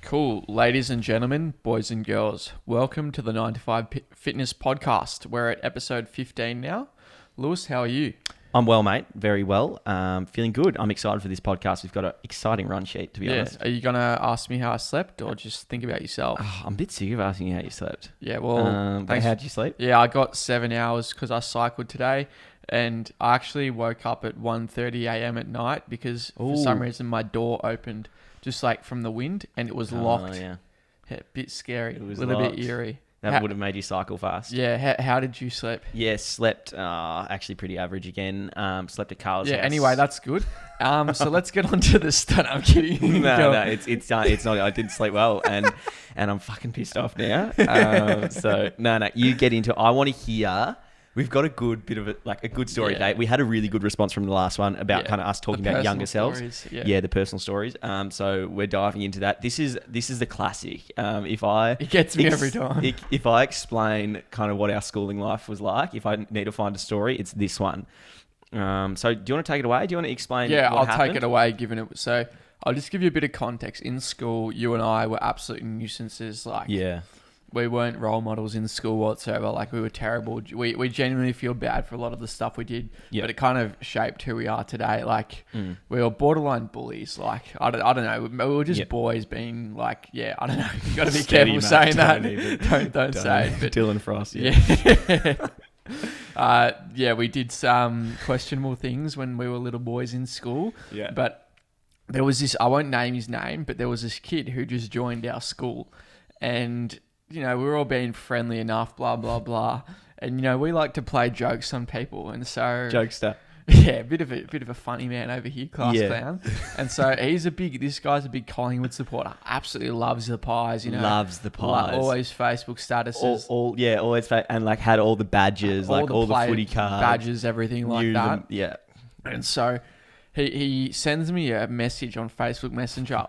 Cool. Ladies and gentlemen, boys and girls, welcome to the 9to5 Fitness Podcast. We're at episode 15 now. Lewis, how are you? I'm well, mate. Very well. Feeling good. I'm excited for this podcast. We've got an exciting run sheet, to be honest. Are you going to ask me how I slept or just think about yourself? I'm a bit sick of asking you how you slept. Yeah, well... how'd you sleep? Yeah, I got 7 hours because I cycled today and I actually woke up at 1:30 a.m. at night because for some reason my door opened just like from the wind and it was locked. Yeah, a bit scary, it was a little locked. Bit eerie. That would have made you cycle fast. Yeah, how did you sleep? Yeah, slept actually pretty average again. Slept at Carl's house. Anyway, that's good. So let's get on to the stuff. I'm kidding. No, it's not. I didn't sleep well, and I'm fucking pissed off now. So no, you get into it. I want to hear. We've got a good bit of a good story today. We had a really good response from the last one about kind of us talking about younger selves. Yeah, the personal stories. So we're diving into that. This is the classic. It gets me every time. If I explain kind of what our schooling life was like, if I need to find a story, it's this one. So do you want to take it away? Do you want to explain? Yeah, what I'll happened? take it away. So I'll just give you a bit of context. In school, you and I were absolute nuisances. We weren't role models in school whatsoever. We were terrible. We genuinely feel bad for a lot of the stuff we did, but it kind of shaped who we are today. We were borderline bullies. I don't know. We were just boys being I don't know. You got to be careful saying that. Don't say it. But Dylan Frost. We did some questionable things when we were little boys in school. Yeah. But there was this, I won't name his name, but there was this kid who just joined our school and... we were all being friendly enough, blah, blah, blah. And, we like to play jokes on people. And so... Jokester. Yeah, bit of a funny man over here, class clown. And so this guy's a big Collingwood supporter. Absolutely loves the Pies, Loves the Pies. Always Facebook statuses. Always. And had all the badges, all the footy cards. Badges, everything like that. Them, yeah. And so he sends me a message on Facebook Messenger,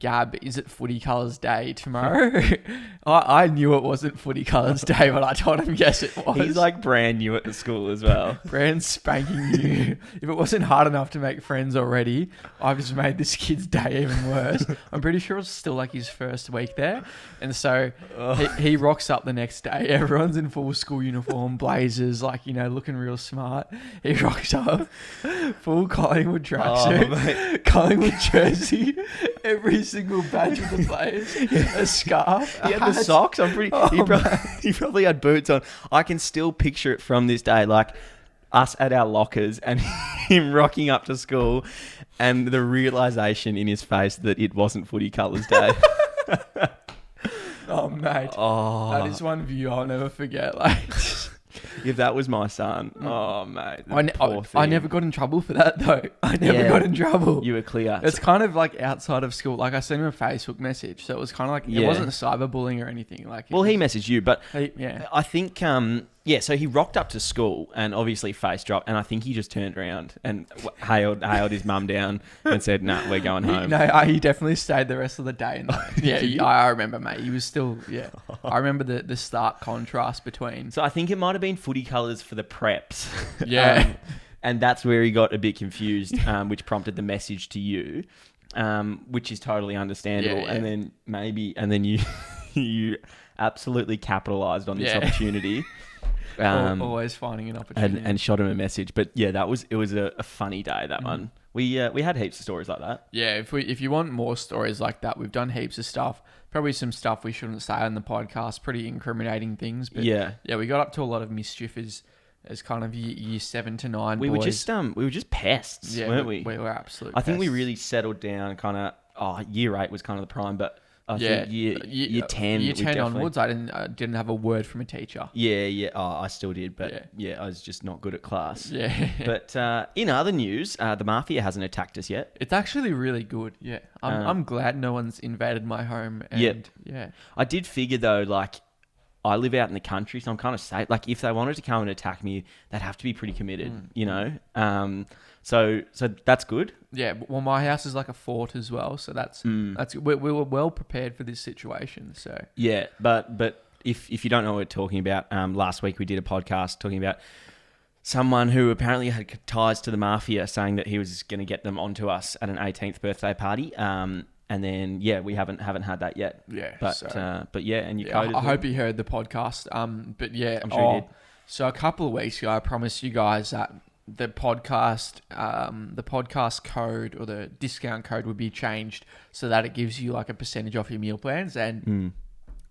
Gab, is it footy colours day tomorrow? I knew it wasn't footy colours day, but I told him yes it was. He's brand new at the school as well. Brand spanking new. If it wasn't hard enough to make friends already, I've just made this kid's day even worse. I'm pretty sure it's still his first week there. And so he rocks up the next day. Everyone's in full school uniform, blazers, looking real smart. He rocks up, full Collingwood tracksuit, Collingwood jersey, every single badge of the players, a scarf. He had the socks. He probably had boots on. I can still picture it from this day, us at our lockers and him rocking up to school, and the realization in his face that it wasn't footy colours day. Oh mate, that is one view I'll never forget. If that was my son, mate. I never got in trouble for that though. I never got in trouble. You were clear. It's kind of outside of school. I sent him a Facebook message, so it was kind of it wasn't cyberbullying or anything. He messaged you, but I think so he rocked up to school and obviously face dropped, and I think he just turned around and hailed his mum down and said, "Nah, we're going home." He definitely stayed the rest of the day. And I remember, mate. He was still I remember the stark contrast between. So I think it might have been footy colours for the preps. Yeah. And that's where he got a bit confused, which prompted the message to you, which is totally understandable. Yeah. And then you absolutely capitalised on this opportunity. Always finding an opportunity. And shot him a message. But yeah, it was a funny day, that one. We had heaps of stories like that. Yeah, if you want more stories like that, we've done heaps of stuff. Probably some stuff we shouldn't say on the podcast, pretty incriminating things. But yeah, we got up to a lot of mischief as kind of year 7 to 9 we boys. We were just pests, weren't we? We were absolute I think we really settled down kind of, year 8 was kind of the prime, but I think year 10. Year 10 onwards, I didn't have a word from a teacher. Yeah. Oh, I still did, but I was just not good at class. Yeah. But in other news, the mafia hasn't attacked us yet. It's actually really good. Yeah. I'm glad no one's invaded my home. And I did figure though, I live out in the country, so I'm kind of safe. If they wanted to come and attack me, they'd have to be pretty committed, So that's good. Yeah, well, my house is like a fort as well, so that's we were well prepared for this situation. So yeah, but if you don't know what we're talking about, last week we did a podcast talking about someone who apparently had ties to the mafia, saying that he was going to get them onto us at an 18th birthday party. And then we haven't had that yet. Yeah. But yeah, and your code. I hope you heard the podcast. But yeah, I'm sure you did. So a couple of weeks ago, I promised you guys that the podcast code or the discount code would be changed so that it gives you like a percentage off your meal plans. And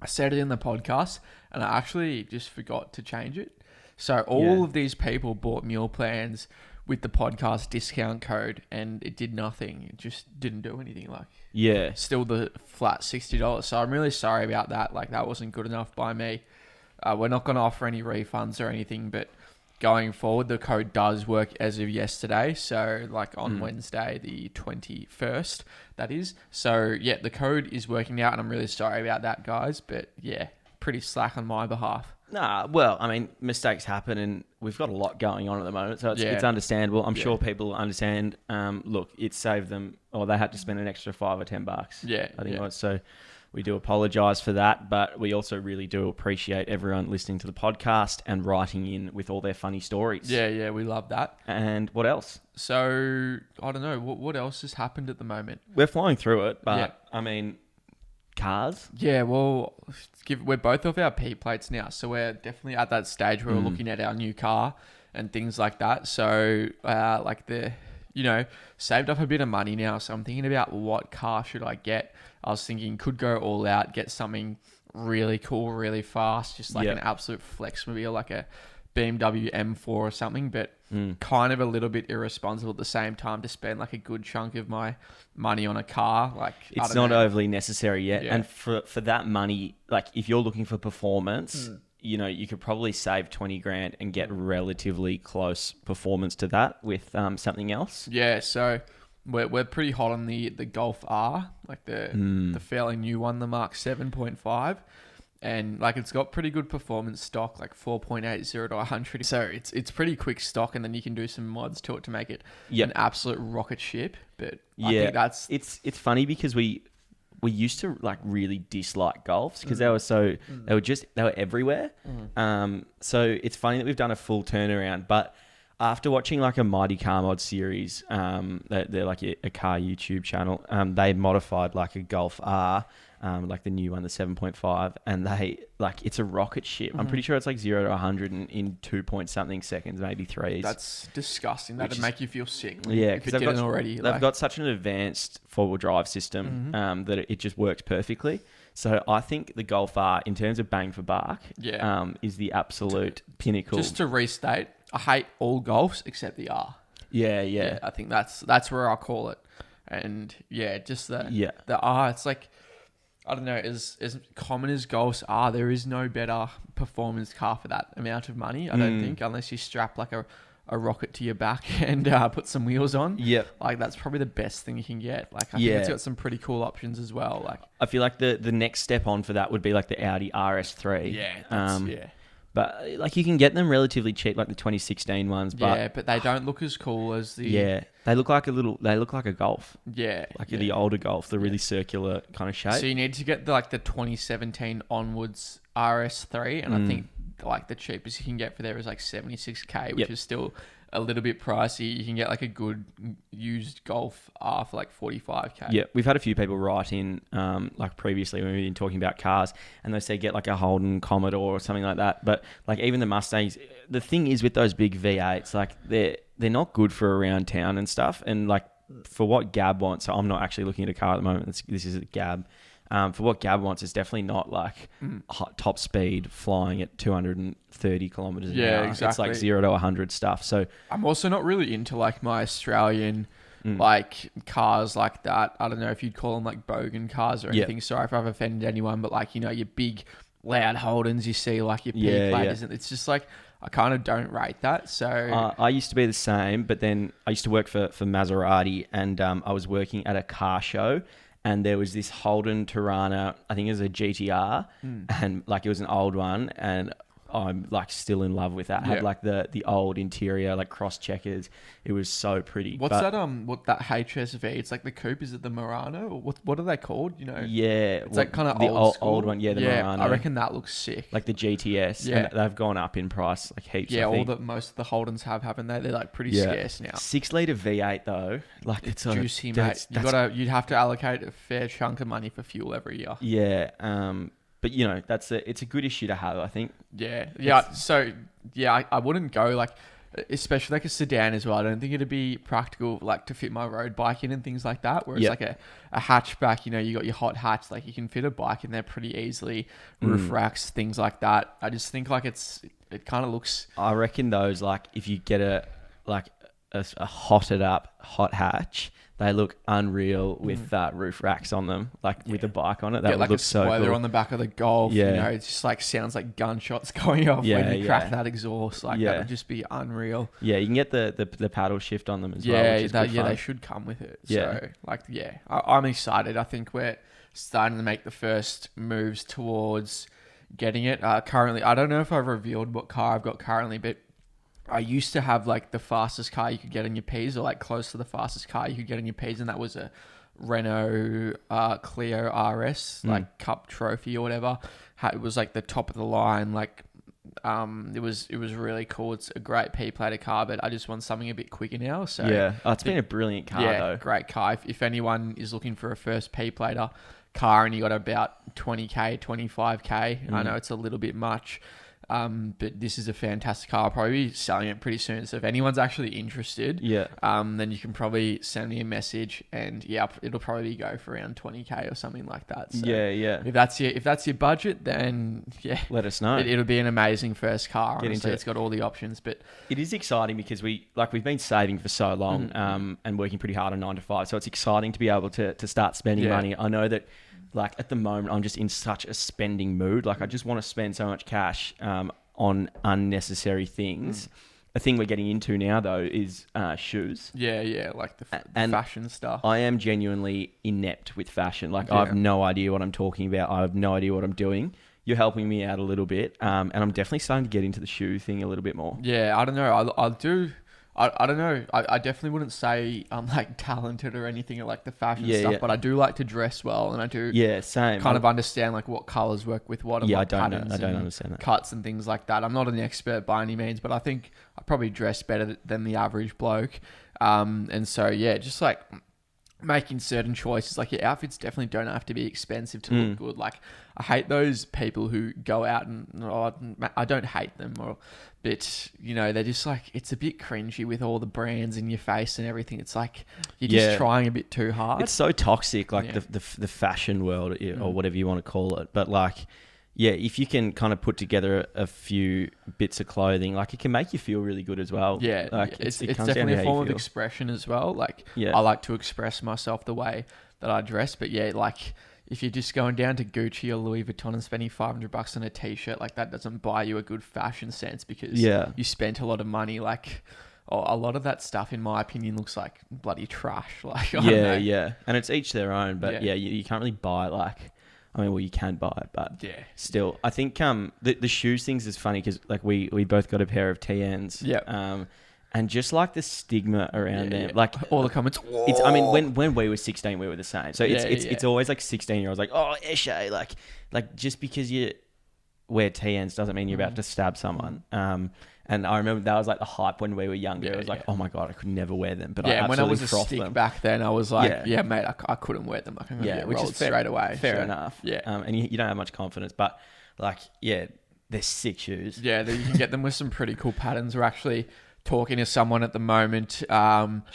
I said it in the podcast, and I actually just forgot to change it. So all of these people bought meal plans with the podcast discount code, and it did nothing. It just didn't do anything. Still the flat $60. So I'm really sorry about that. Like, that wasn't good enough by me. We're not going to offer any refunds or anything, but going forward, the code does work as of yesterday. So like on Wednesday, the 21st, that is. So yeah, the code is working out, and I'm really sorry about that, guys. But yeah, pretty slack on my behalf. Nah, well, I mean, mistakes happen, and we've got a lot going on at the moment, so it's understandable. I'm sure people understand. Look, it saved them, or they had to spend an extra $5 or $10. Yeah, I think it was. So we do apologise for that, but we also really do appreciate everyone listening to the podcast and writing in with all their funny stories. Yeah, we love that. And what else? So I don't know what else has happened at the moment. We're flying through it, but I mean, cars. Yeah, well, we're both off our P plates now, so we're definitely at that stage where we're looking at our new car and things like that. So saved up a bit of money now, so I'm thinking about what car should I get. I was thinking could go all out, get something really cool, really fast, just like an absolute flexmobile, like a BMW M4 or something, but kind of a little bit irresponsible at the same time to spend like a good chunk of my money on a car. Like, it's not overly necessary yet. Yeah. And for that money, like if you're looking for performance, you could probably save 20 grand and get relatively close performance to that with something else. Yeah, so we're pretty hot on the Golf R, like the fairly new one, the Mark 7.5. And like it's got pretty good performance stock, like 4.80 to 100. So it's pretty quick stock, and then you can do some mods to it to make it an absolute rocket ship. But I think that's it's funny because we used to like really dislike Golfs because they were everywhere. So it's funny that we've done a full turnaround, but after watching like a Mighty Car Mod series, they're like a car YouTube channel. They modified like a Golf R, like the new one, the 7.5, and it's a rocket ship. I'm pretty sure it's like 0 to 100 in 2 point something seconds, maybe 3s. That's disgusting. That'd make you feel sick. Yeah, if it didn't already. They've got such an advanced four-wheel drive system that it just works perfectly. So I think the Golf R, in terms of bang for buck, is the absolute pinnacle. Just to restate, I hate all Golfs except the R. Yeah. I think that's where I'll call it. And just the R, it's like, I don't know, as common as Golfs are, there is no better performance car for that amount of money, I don't think, unless you strap like a rocket to your back and put some wheels on. Yep. Like that's probably the best thing you can get. Like I think it's got some pretty cool options as well. Like I feel like the next step on for that would be like the Audi RS3. Yeah. But like you can get them relatively cheap, like the 2016 ones. But but they don't look as cool as the. Yeah, they look like a Golf. Yeah, like the older Golf, the really circular kind of shape. So you need to get the 2017 onwards RS3, and I think like the cheapest you can get for there is like 76k, which is still a little bit pricey. You can get like a good used Golf R for like 45k. Yeah, we've had a few people write in like previously when we've been talking about cars, and they say get like a Holden Commodore or something like that. But like even the Mustangs, the thing is with those big V8s, like they're not good for around town and stuff. And like for what Gab wants, so I'm not actually looking at a car at the moment. This is a Gab. For what Gab wants, it's definitely not like top speed flying at 230 kilometers an hour. Exactly. It's like 0 to 100 stuff. So I'm also not really into like my Australian like cars like that. I don't know if you'd call them like bogan cars or anything. Sorry if I've offended anyone, but like, your big loud Holdens, you see like your P plate, isn't it's just like I kind of don't rate that. So I used to be the same, but then I used to work for Maserati, and I was working at a car show. And there was this Holden Tirana, I think it was a GTR, and like it was an old one, and I'm like still in love with that. Yeah. Had like the old interior, like cross checkers. It was so pretty. What's that? What that HSV? It's like the coupe. Is it the Murano? Or what are they called? You know? Yeah, It's like kind of the old old one. Yeah, the Murano. I reckon that looks sick. Like the GTS. Yeah. And they've gone up in price like heaps. Yeah, I think. most of the Holdens haven't they? They're like pretty scarce now. 6 litre V8 though, like it's Juicy, mate. You'd have to allocate a fair chunk of money for fuel every year. Yeah, but you know it's a good issue to have, I think. Yeah. So I wouldn't go like, especially like a sedan as well. I don't think it'd be practical like to fit my road bike in and things like that. Whereas like a hatchback, you know, you got your hot hatch, like you can fit a bike in there pretty easily. Roof racks, things like that. I just think like it kind of looks. I reckon those, like if you get a hotted up hot hatch, they look unreal with roof racks on them, like with a bike on it. That would like look a so spoiler cool. on the back of the Golf. Yeah. You know, it just like sounds like gunshots going off when you crack that exhaust. Like that would just be unreal. Yeah, you can get the paddle shift on them as well. Yeah, Which is good fun. they should come with it. Yeah. So like, I'm excited. I think we're starting to make the first moves towards getting it. Currently, I don't know if I've revealed what car I've got currently, but I used to have like the fastest car you could get in your P's, or like close to the fastest car you could get in your P's, and that was a Renault Clio RS, like Cup Trophy or whatever. It was like the top of the line, like it was really cool. It's a great P-plated car, but I just want something a bit quicker now. So it's been a brilliant car though. Great car. If anyone is looking for a first P-plater car and you got about 20k, 25k, I know it's a little bit much. But this is a fantastic car. I'll probably be selling it pretty soon. So if anyone's actually interested, then you can probably send me a message, and it'll probably go for around 20k or something like that. So if that's your budget, then let us know. It'll be an amazing first car. Honestly, it's got all the options. But it is exciting because we've been saving for so long, and working pretty hard on 9 to 5. So it's exciting to be able to start spending money. I know that. Like at the moment, I'm just in such a spending mood. Like I just want to spend so much cash on unnecessary things. A thing we're getting into now, though, is shoes. Yeah, like the fashion stuff. I am genuinely inept with fashion. Like I have no idea what I'm talking about. I have no idea what I'm doing. You're helping me out a little bit, and I'm definitely starting to get into the shoe thing a little bit more. Yeah, I don't know. I'll do. I don't know. I definitely wouldn't say I'm like talented or anything at like the fashion stuff, but I do like to dress well, and I do same. kind of understand like what colors work with what and what patterns. I don't understand that. Cuts and things like that. I'm not an expert by any means, but I think I probably dress better than the average bloke. And so just like making certain choices, like your outfits definitely don't have to be expensive to look good. Like I hate those people who go out and I don't hate them, but you know, they're just like, it's a bit cringy with all the brands in your face and everything. It's like you're just trying a bit too hard. It's so toxic, like the fashion world or whatever you want to call it. But like, if you can kind of put together a few bits of clothing, like it can make you feel really good as well. Like it's definitely a form of expression as well. Like I like to express myself the way that I dress, but like if you're just going down to Gucci or Louis Vuitton and spending $500 on a t-shirt, like that doesn't buy you a good fashion sense because you spent a lot of money. Like a lot of that stuff, in my opinion, looks like bloody trash. Like I don't know. And it's each their own. But you can't really buy like. I mean, well, you can buy it, but still, I think the shoes things is funny because like we both got a pair of TNs. And just like the stigma around them, like all the comments. It's I mean, when we were 16, we were the same. So it's always like 16-year-olds like, oh, Eshe, like just because you wear TNs doesn't mean you're about to stab someone. And I remember that was like the hype when we were younger. It was like, oh my God, I could never wear them. But I when I was a stick them. Back then, I was like, mate, I couldn't wear them. Like, I'm gonna get rolled straight away. Fair enough. And you don't have much confidence, but like, they're sick shoes. Yeah, you can get them with some pretty cool patterns. We're actually talking to someone at the moment.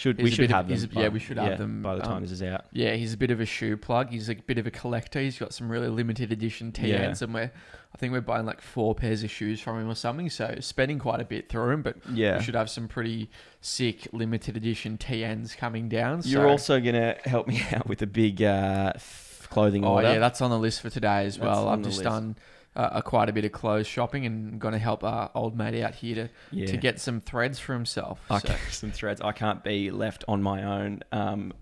We should have them by the time this is out. Yeah, he's a bit of a shoe plug. He's a bit of a collector. He's got some really limited edition TNs, and I think we're buying like 4 pairs of shoes from him or something. So spending quite a bit through him, but we should have some pretty sick limited edition TNs coming down. You're also gonna help me out with a big clothing order. Oh yeah, that's on the list for today as well. I've just done quite a bit of clothes shopping and going to help our old mate out here to get some threads for himself. Some threads. I can't be left on my own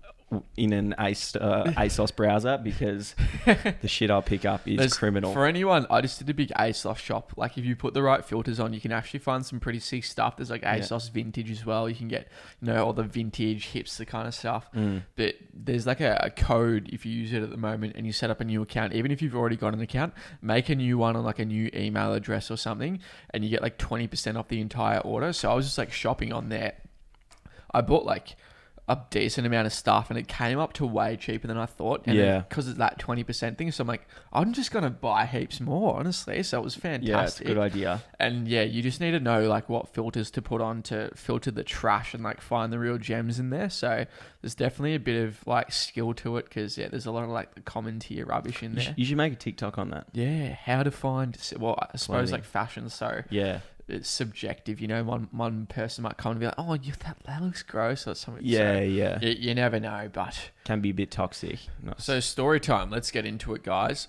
in an ASOS browser because the shit I'll pick up is criminal. For anyone, I just did a big ASOS shop. Like if you put the right filters on, you can actually find some pretty sick stuff. There's like ASOS vintage as well. You can get, all the vintage hipster kind of stuff. But there's like a code if you use it at the moment and you set up a new account. Even if you've already got an account, make a new one on like a new email address or something, and you get like 20% off the entire order. So I was just like shopping on there. I bought like a decent amount of stuff and it came up to way cheaper than I thought. And because it's that 20% thing. So I'm like, I'm just going to buy heaps more, honestly. So it was fantastic. Yeah, it's a good idea. And you just need to know like what filters to put on to filter the trash and like find the real gems in there. So there's definitely a bit of like skill to it because there's a lot of like the common tier rubbish in there. You should make a TikTok on that. Yeah, how to find, I suppose like fashion. So it's subjective, one person might come and be like, oh, that looks gross or something. You never know, but can be a bit toxic. Nice. So story time, let's get into it, guys.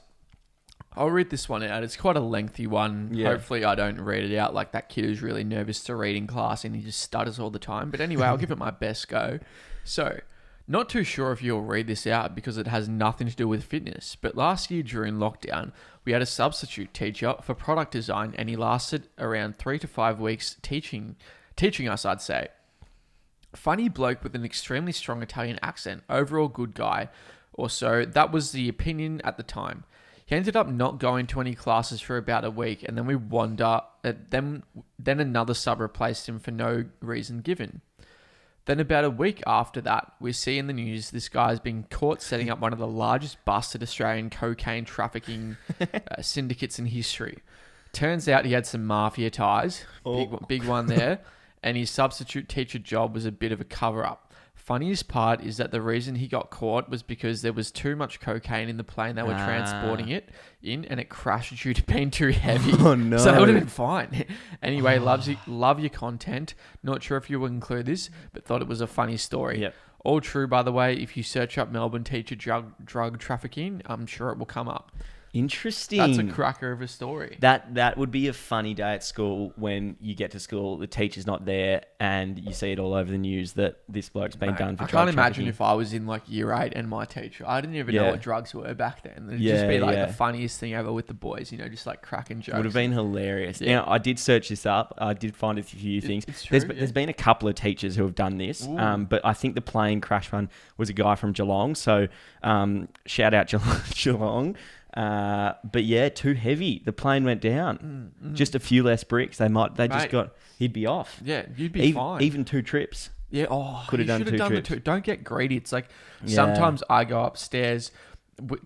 I'll read this one out. It's quite a lengthy one. Hopefully I don't read it out like that kid who's really nervous to read in class and he just stutters all the time, but anyway, I'll give it my best go. So not too sure if you'll read this out because it has nothing to do with fitness, but last year during lockdown, we had a substitute teacher for product design and he lasted around 3 to 5 weeks teaching us, I'd say. Funny bloke with an extremely strong Italian accent, overall good guy, or so that was the opinion at the time. He ended up not going to any classes for about a week and then we wonder then another sub replaced him for no reason given. Then about a week after that, we see in the news this guy's been caught setting up one of the largest busted Australian cocaine trafficking syndicates in history. Turns out he had some mafia ties, big one there, and his substitute teacher job was a bit of a cover-up. Funniest part is that the reason he got caught was because there was too much cocaine in the plane they were transporting it in and it crashed due to being too heavy. Oh no. So that would have been fine. Anyway, love your content. Not sure if you will include this, but thought it was a funny story. Yep. All true, by the way. If you search up Melbourne teacher drug trafficking, I'm sure it will come up. Interesting. That's a cracker of a story. That would be a funny day at school when you get to school, the teacher's not there, and you see it all over the news that this bloke's been done for drug trafficking. I can't imagine if I was in like year 8 and my teacher, I didn't even know what drugs were back then. It'd just be like the funniest thing ever with the boys, just like cracking jokes. Would have been hilarious. Yeah. Now, I did search this up. I did find a few things. It's true, there's been a couple of teachers who have done this, but I think the plane crash one was a guy from Geelong. So shout out Geelong. But yeah, too heavy. The plane went down. Just a few less bricks. He'd be off. Yeah, you'd be fine. Even 2 trips. Yeah. Could have done 2 trips. Don't get greedy. It's like sometimes I go upstairs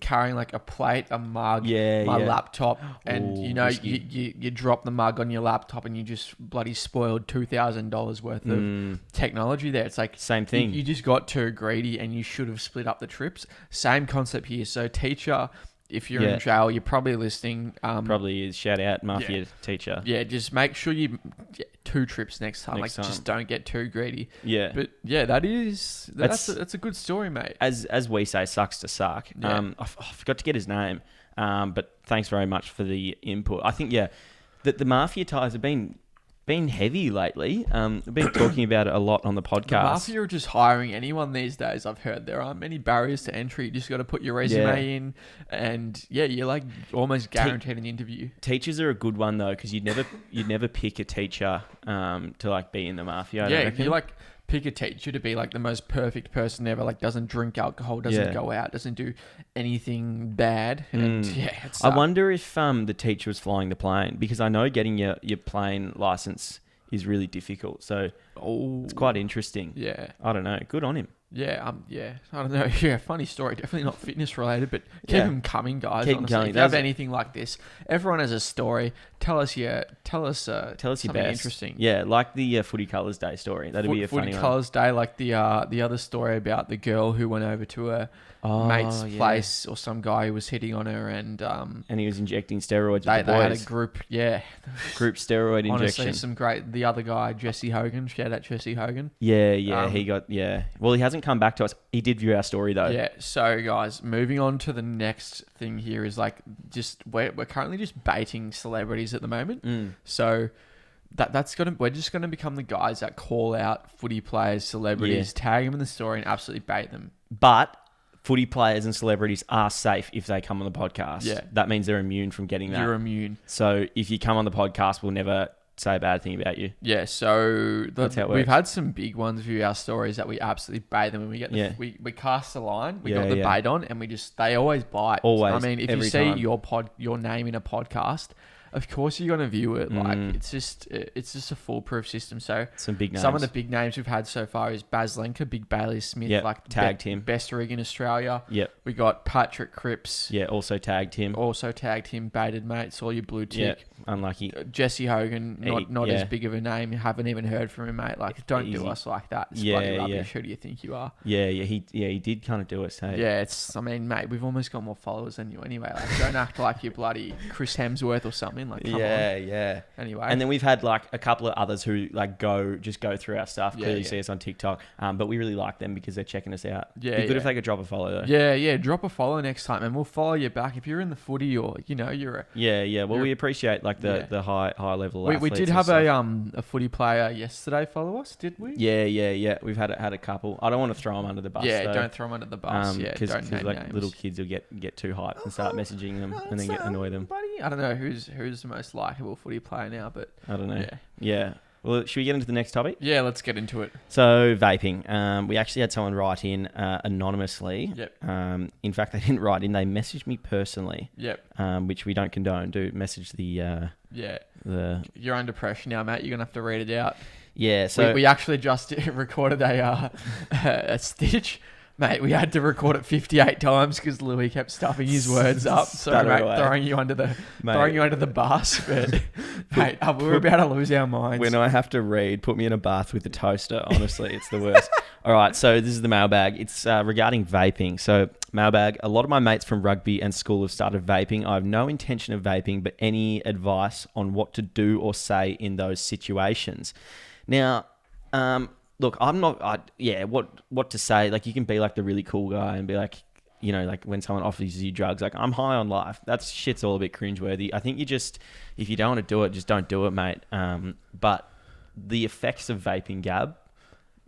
carrying like a plate, a mug, my laptop, and you drop the mug on your laptop and you just bloody spoiled $2,000 worth of technology there. It's like same thing. You just got too greedy and you should have split up the trips. Same concept here. So teacher, if you're in jail, you're probably listening. Probably is shout out mafia teacher. Yeah, just make sure you 2 trips next time. Just don't get too greedy. Yeah, but that's a good story, mate. As we say, sucks to suck. I forgot to get his name, but thanks very much for the input. I think that the mafia ties have been heavy lately. I've been talking about it a lot on the podcast. The mafia are just hiring anyone these days. I've heard there aren't many barriers to entry. You just got to put your resume in, and you're like almost guaranteed an interview. Teachers are a good one though, because you'd never pick a teacher to like be in the mafia. If you like pick a teacher to be like the most perfect person ever, like doesn't drink alcohol, doesn't go out, doesn't do anything bad. And I wonder if the teacher was flying the plane, because I know getting your plane license is really difficult. So it's quite interesting. Yeah. I don't know. Good on him. I don't know. Yeah, funny story. Definitely not fitness related, but keep them coming, guys. Keep them coming. If you have anything like this, everyone has a story. Tell us your best. Interesting. Yeah, like the Footy Colours Day story. That'd be a funny one. Footy Colours Day, like the other story about the girl who went over to her mate's place, or some guy who was hitting on her, and he was injecting steroids. They had a group steroid honestly, injection. Some great. The other guy, Jesse Hogan. Shout out Jesse Hogan. He got Well, he hasn't come back to us. He did view our story though. Yeah. So guys, moving on to the next thing here is like we're currently just baiting celebrities at the moment. So we're just gonna become the guys that call out footy players, celebrities, tag them in the story, and absolutely bait them. But footy players and celebrities are safe if they come on the podcast. Yeah. That means they're immune from getting that. You're immune. So if you come on the podcast, we'll never say a bad thing about you. Yeah, so That's how it works. we've had some big ones view our stories that we absolutely bait them, and we get we cast the line, we got the bait on, and they always bite. Always. I mean, if you every see time. your name in a podcast, of course you're gonna view it. Like it's just a foolproof system. So some big names. Some of the big names we've had so far is Baz Lenker, Big Bailey Smith, like tagged him, best rig in Australia. Yep. We got Patrick Cripps. Yeah, also tagged him. Baited, mate. Saw your blue tick. Yeah, unlucky. Jesse Hogan, not as big of a name. You haven't even heard from him, mate. Like, don't do us like that. It's bloody rubbish. Who do you think you are? He did kind of do us. Hey. Yeah, I mean, mate, we've almost got more followers than you anyway. Like, don't act like you're bloody Chris Hemsworth or something. Like, come on. Yeah. Anyway. And then we've had like a couple of others who like go through our stuff. Clearly see us on TikTok. But we really like them because they're checking us out. Yeah. Be good if they could drop a follow though. Yeah. Drop a follow next time and we'll follow you back. If you're in the footy or, you're a... Well, we appreciate like the high level we did have a footy player yesterday follow us, did we? Yeah. We've had a couple. I don't want to throw them under the bus. Yeah, though. don't throw them under the bus. Because don't name like names. Little kids will get too hyped and start messaging them and then annoy them. Buddy, I don't know who's the most likable footy player now, but I don't know. Yeah. Well, should we get into the next topic? Yeah, let's get into it. So vaping. We actually had someone write in anonymously. Yep. In fact, they didn't write in. They messaged me personally. Yep. Which we don't condone. Do message the You're under pressure now, mate. You're gonna have to read it out. Yeah. So we actually just recorded a stitch. Mate, we had to record it 58 times because Louis kept stuffing his words up. Sorry, mate, throwing you under the bus. But mate, we're about to lose our minds. When I have to read, put me in a bath with a toaster. Honestly, it's the worst. All right, so this is the mailbag. It's regarding vaping. So mailbag, a lot of my mates from rugby and school have started vaping. I have no intention of vaping, but any advice on what to do or say in those situations? Now, look, I'm not. What to say? Like, you can be like the really cool guy and be like, like when someone offers you drugs, like, I'm high on life. That shit's all a bit cringeworthy. I think if you don't want to do it, just don't do it, mate. But the effects of vaping, Gab.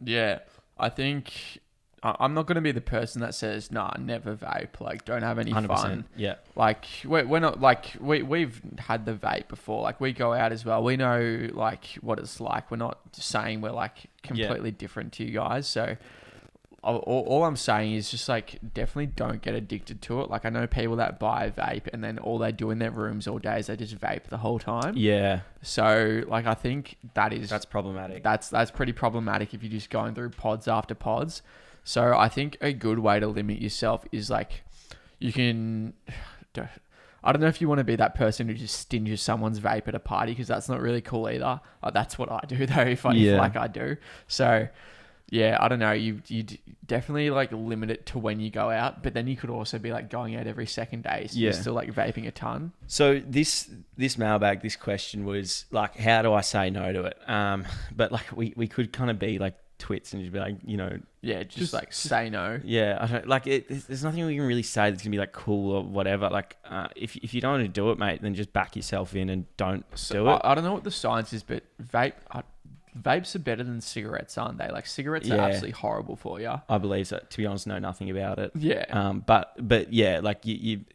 Yeah, I think I'm not going to be the person that says, nah, never vape. Like, don't have any 100%, fun. Yeah. Like, we're not, like, we've had the vape before. Like, we go out as well. We know, like, what it's like. We're not saying we're, like, completely different to you guys. So, all I'm saying is just, like, definitely don't get addicted to it. Like, I know people that buy a vape and then all they do in their rooms all day is they just vape the whole time. Yeah. So, like, I think that's problematic. That's pretty problematic if you're just going through pods after pods. So I think a good way to limit yourself is like, you can, I don't know if you want to be that person who just stinges someone's vape at a party, because that's not really cool either. That's what I do though, if I do. So yeah, I don't know. You definitely like limit it to when you go out, but then you could also be like going out every second day. So you're still like vaping a ton. So this mailbag, this question was like, how do I say no to it? But like we could kind of be like twits and just be like, just like say no. Yeah, I don't like it. There's nothing we can really say that's gonna be like cool or whatever. Like, if you don't want to do it, mate, then just back yourself in and don't do it. I don't know what the science is, but vapes are better than cigarettes, aren't they? Like, cigarettes are absolutely horrible for you. I believe so. To be honest, know nothing about it. Yeah. But yeah, like you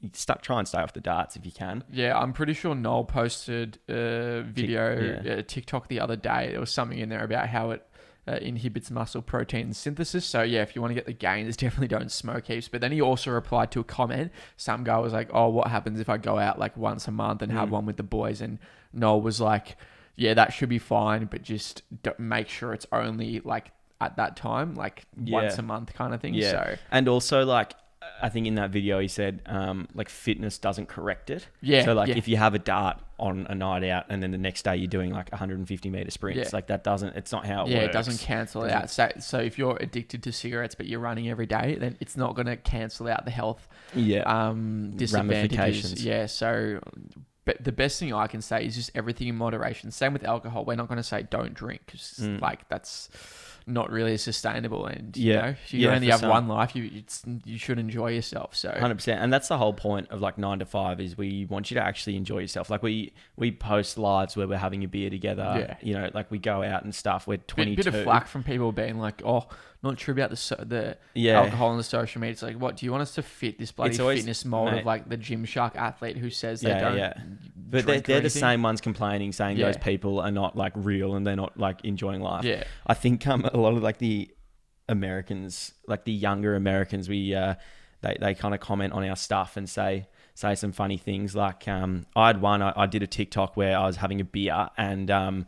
try and stay off the darts if you can. Yeah, I'm pretty sure Noel posted a video, TikTok the other day. There was something in there about how it inhibits muscle protein synthesis. So yeah, if you want to get the gains, definitely don't smoke heaps. But then he also replied to a comment. Some guy was like, oh, what happens if I go out like once a month and have one with the boys? And Noel was like, yeah, that should be fine, but just make sure it's only like at that time, like once a month kind of thing. Yeah. So, and also like, I think in that video he said, like, fitness doesn't correct it. Yeah. So like if you have a dart on a night out and then the next day you're doing like 150 meter sprints, like it's not how it works. Yeah, it doesn't cancel it out. So if you're addicted to cigarettes but you're running every day, then it's not going to cancel out the health disadvantages. Ramifications. Yeah. So, but the best thing I can say is just everything in moderation. Same with alcohol. We're not going to say don't drink, because like that's not really sustainable. And if you Yeah, only for have some. one life, you should enjoy yourself. So 100%. And that's the whole point of like 9 to 5 is we want you to actually enjoy yourself. Like we post lives where we're having a beer together. Yeah. Like we go out and stuff. We're 22. Bit of flack from people being like, oh, not true about the alcohol on the social media. It's like, what, do you want us to fit this bloody fitness mold of like the Gymshark athlete who says they don't But drink they're or the anything? same ones complaining, saying Yeah. those people are not like real and they're not like enjoying life. Yeah. I think a lot of like the Americans, like the younger Americans, they kind of comment on our stuff and say some funny things. Like I did a TikTok where I was having a beer and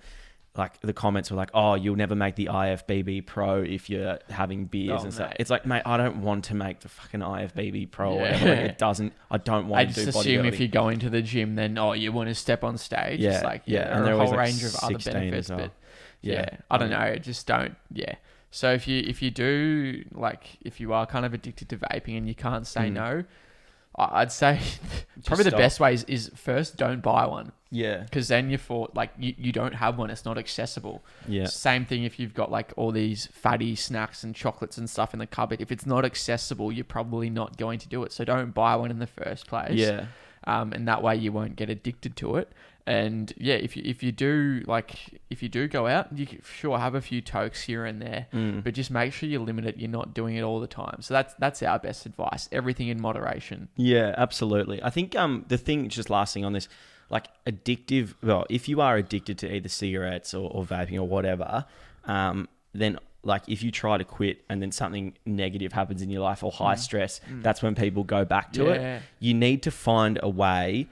like the comments were like, oh, you'll never make the IFBB Pro if you're having beers and stuff. Mate. It's like, mate, I don't want to make the fucking IFBB Pro or Yeah. whatever. Like, I don't want I to do just bodybuilding. assume if you go into the gym, then you want to step on stage. Yeah, It's like yeah. there And are they're a whole always, like, range of other 16 benefits, as well. but I don't know. Just don't. Yeah. So if you do if you are kind of addicted to vaping and you can't say no, I'd say probably the stop. best way is first don't buy one. Yeah. Because then you don't have one. It's not accessible. Yeah. Same thing if you've got like all these fatty snacks and chocolates and stuff in the cupboard. If it's not accessible, you're probably not going to do it. So don't buy one in the first place. Yeah. And that way you won't get addicted to it. And yeah, if you do go out, you can sure have a few tokes here and there, but just make sure you limit it. You're not doing it all the time. So that's our best advice. Everything in moderation. Yeah, absolutely. I think the thing, just last thing on this, like addictive. Well, if you are addicted to either cigarettes or vaping or whatever, then like if you try to quit and then something negative happens in your life or high stress, that's when people go back to it. You need to find a way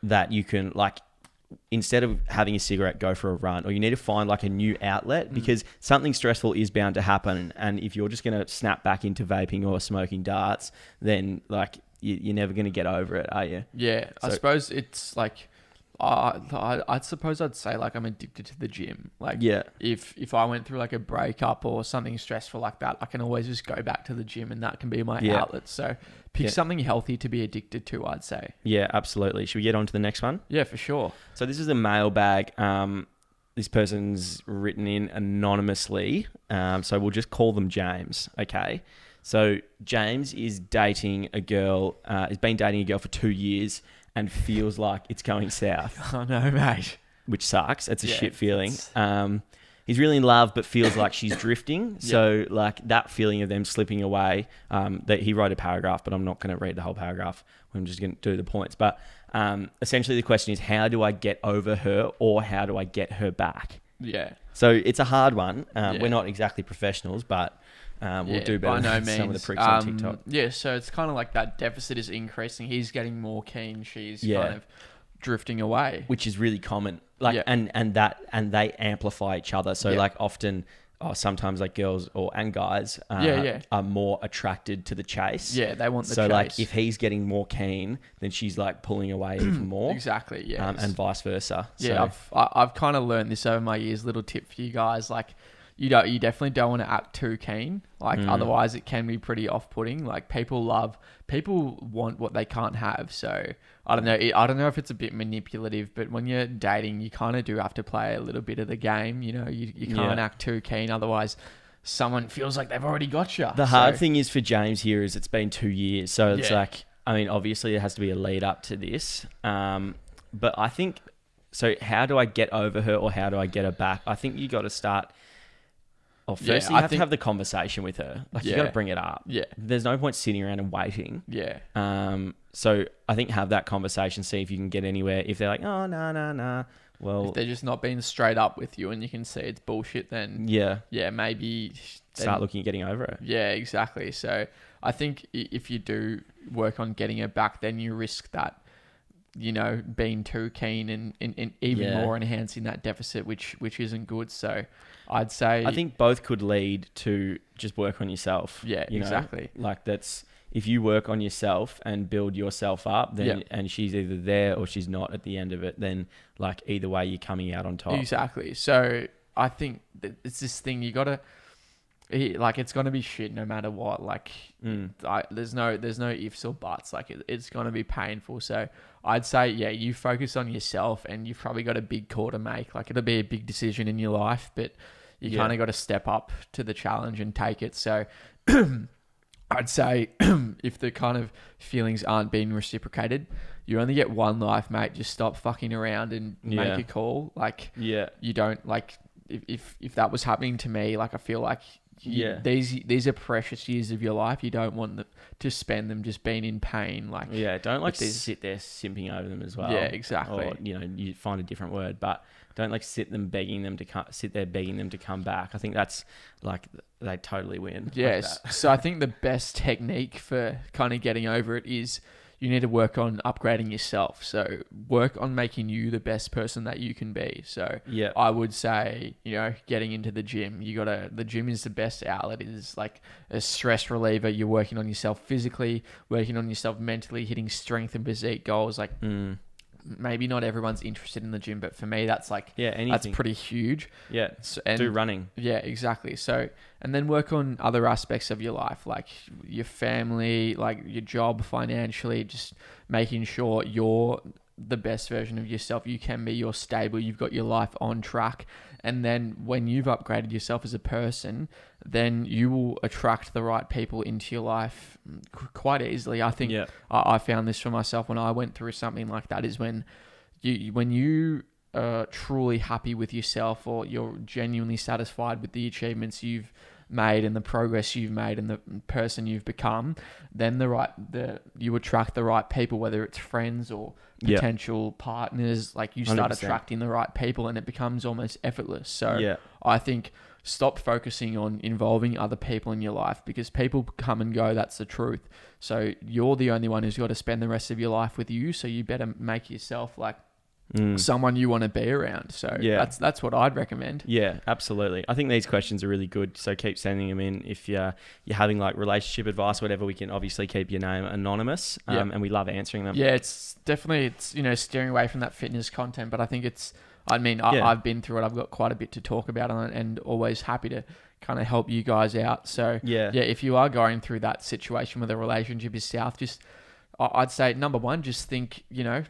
that you can like, instead of having a cigarette, go for a run, or you need to find like a new outlet because something stressful is bound to happen. And if you're just going to snap back into vaping or smoking darts, then like you're never going to get over it, are you? Yeah. I suppose it's like, I suppose I'd say like I'm addicted to the gym. Like if I went through like a breakup or something stressful like that, I can always just go back to the gym and that can be my outlet. So pick something healthy to be addicted to, I'd say. Yeah, absolutely. Should we get on to the next one? Yeah, for sure. So this is a mailbag. This person's written in anonymously. So we'll just call them James. Okay. So James is dating a girl, has been dating a girl for 2 years and feels like it's going south. Oh no, mate. Which sucks. It's a shit feeling. He's really in love, but feels like she's drifting. So like that feeling of them slipping away, that he wrote a paragraph, but I'm not going to read the whole paragraph. I'm just going to do the points. But essentially the question is, how do I get over her or how do I get her back? Yeah. So it's a hard one. We're not exactly professionals, but we'll do better than some of the pricks on TikTok. Yeah, so it's kind of like that deficit is increasing. He's getting more keen. She's kind of drifting away, which is really common. Like and they amplify each other. So like often, sometimes like girls and guys are more attracted to the chase. Yeah, they want the chase. So like if he's getting more keen, then she's like pulling away even more. Exactly. Yeah. And vice versa. Yeah, so, I've kind of learned this over my years. Little tip for you guys, like. You definitely don't want to act too keen. Like otherwise it can be pretty off-putting. Like people want what they can't have. So I don't know if it's a bit manipulative, but when you're dating, you kind of do have to play a little bit of the game. You know, you can't act too keen. Otherwise someone feels like they've already got you. The hard thing is for James here is it's been 2 years. So it's like, I mean, obviously there has to be a lead up to this. But I think, so how do I get over her or how do I get her back? I think you got to start... Well, first you have to have the conversation with her. Like you got to bring it up. Yeah. There's no point sitting around and waiting. Yeah. So I think have that conversation, see if you can get anywhere. If they're like, oh, no. Well, if they're just not being straight up with you and you can see it's bullshit, then maybe start looking at getting over it. Yeah, exactly. So I think if you do work on getting her back, then you risk that, you know, being too keen and even more enhancing that deficit, which isn't good. So I'd say... I think both could lead to just work on yourself. Yeah, exactly. Like that's... If you work on yourself and build yourself up, then and she's either there or she's not at the end of it, then like either way you're coming out on top. Exactly. So I think that it's this thing you got to... Like it's gonna be shit no matter what. Like there's no ifs or buts. Like it's gonna be painful. So I'd say you focus on yourself, and you've probably got a big call to make. Like it'll be a big decision in your life, but you Yeah. kind of got to step up to the challenge and take it. So I'd say if the kind of feelings aren't being reciprocated, you only get one life, mate. Just stop fucking around and Yeah. make a call. Like, Yeah. you don't like if that was happening to me, like I feel like Yeah. these are precious years of your life. You don't want to spend them just being in pain. Like, Yeah, don't like with these- sit there simping over them as well. Yeah, exactly. Or, you know, you find a different word, but don't like sit there begging them to come back. I think that's like they totally win. like Yes. that. So I think the best technique for kind of getting over it is you need to work on upgrading yourself. So work on making you the best person that you can be. So Yeah. I would say, getting into the gym, the gym is the best outlet. It is like a stress reliever. You're working on yourself physically, working on yourself mentally, hitting strength and physique goals. Like, maybe not everyone's interested in the gym, but for me, that's like, anything. that's pretty huge. Yeah. So, and Do running. yeah, exactly. So, and then work on other aspects of your life, like your family, like your job, financially, just making sure you're the best version of yourself you can be. You're stable. You've got your life on track. And then when you've upgraded yourself as a person, then you will attract the right people into your life quite easily. I think I found this for myself when I went through something like that, is when you are truly happy with yourself, or you're genuinely satisfied with the achievements you've made and the progress you've made and the person you've become, then you attract the right people, whether it's friends or potential partners. Like, you start 100%. attracting the right people, and it becomes almost effortless. So Yeah. I think stop focusing on involving other people in your life, because people come and go. That's the truth. So you're the only one who's got to spend the rest of your life with you. So you better make yourself like someone you want to be around. So that's what I'd recommend. Yeah, absolutely. I think these questions are really good. So keep sending them in. If you're having like relationship advice, whatever, we can obviously keep your name anonymous. And we love answering them. Yeah, it's definitely, steering away from that fitness content, but I think I've been through it. I've got quite a bit to talk about on it, and always happy to kind of help you guys out. So if you are going through that situation where the relationship is south, I'd say, number one, just think,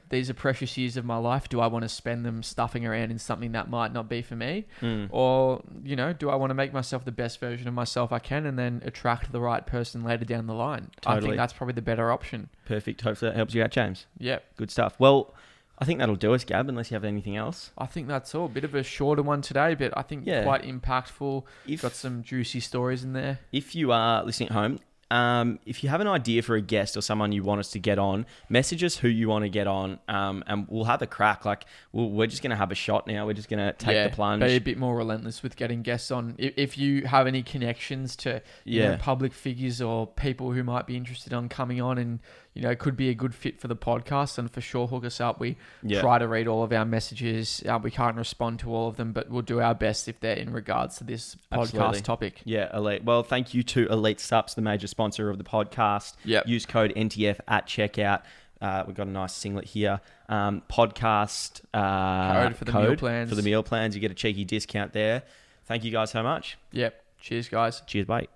these are precious years of my life. Do I want to spend them stuffing around in something that might not be for me? Or, do I want to make myself the best version of myself I can, and then attract the right person later down the line? Totally. I think that's probably the better option. Perfect. Hopefully that helps you out, James. Yep. Good stuff. Well, I think that'll do us, Gab, unless you have anything else. I think that's all. Bit of a shorter one today, but I think quite impactful. Got some juicy stories in there. If you are listening at home, if you have an idea for a guest or someone you want us to get on, message us who you want to get on, and we'll have a crack. Like, we're just going to have a shot now. We're just going to take the plunge. Be a bit more relentless with getting guests on. If you have any connections to public figures or people who might be interested on coming on, and could be a good fit for the podcast, and for sure hook us up. We try to read all of our messages. We can't respond to all of them, but we'll do our best if they're in regards to this podcast topic. Yeah, Elite. Well, thank you to Elite Sups, the major sponsor of the podcast. Use code NTF at checkout. We've got a nice singlet here. Podcast code for the meal plans. For the meal plans, you get a cheeky discount there. Thank you guys so much. Yep. Cheers, guys. Cheers, mate.